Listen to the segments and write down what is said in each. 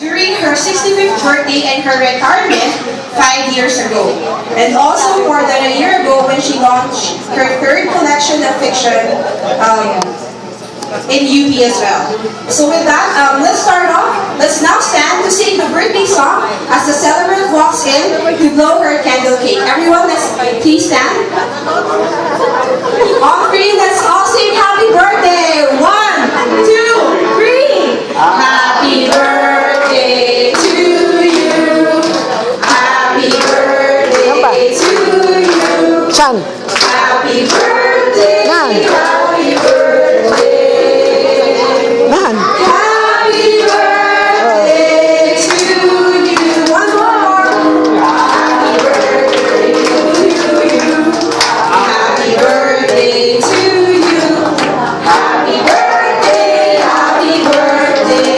during her 65th birthday and her retirement 5 years ago. And also more than a year ago when she launched her third collection of fiction in UP as well. So with that, let's start off. Let's now stand to sing the birthday song as the celebrant walks in to blow her candle cake. Everyone, let's please stand. On three, let's all sing happy birthday. 1, 2, 3. Happy birthday to you. Happy birthday to you. Saan? Happy birthday. Happy birthday. Nahan? Happy birthday to you. One more. Happy birthday to you. Happy birthday to you. Happy birthday. Happy birthday.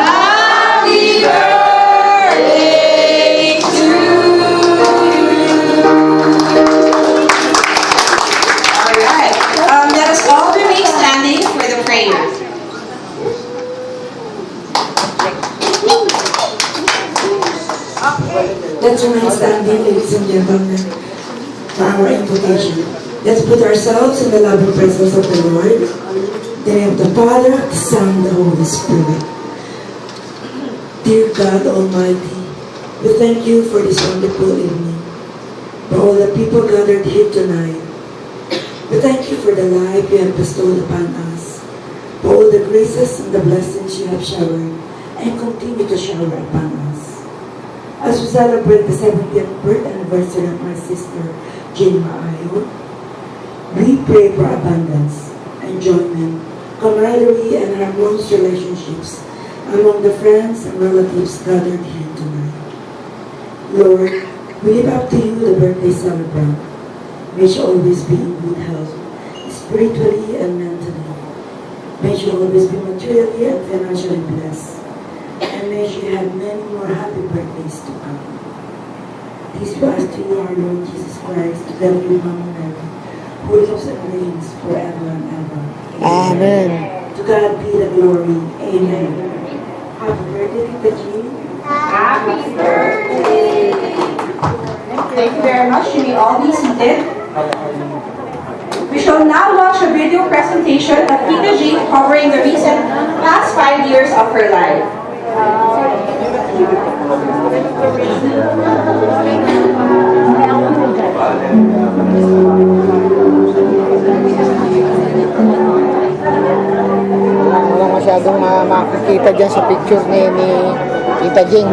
Happy birthday to you. All right. Let us all remain standing for the prayer. Let's remain standing, ladies and gentlemen, for our invocation. Let's put ourselves in the loving presence of the Lord. In the name of the Father, the Son, and the Holy Spirit. Dear God Almighty, we thank you for this wonderful evening, for all the people gathered here tonight. We thank you for the life you have bestowed upon us, for all the graces and the blessings you have showered and continue to shower upon us. As we celebrate the 70th birth anniversary of my sister, Jane Maayo, we pray for abundance, enjoyment, camaraderie, and harmonious relationships among the friends and relatives gathered here tonight. Lord, we live up to you, the birthday celebrant. May she always be in good health, spiritually and mentally. May she always be materially and financially blessed. And may she have many more happy birthdays to come. This we ask to you, our Lord Jesus Christ, together with Mama Mary, who lives and reigns forever and ever. Amen. To God be the glory. Amen. Happy birthday, Tita Jean. Happy birthday! Thank you very much. You may all be seated. We shall now watch a video presentation of Tita Jean covering the recent past 5 years of her life. Walang masyadong makikita dyan sa picture ni Tita Jing.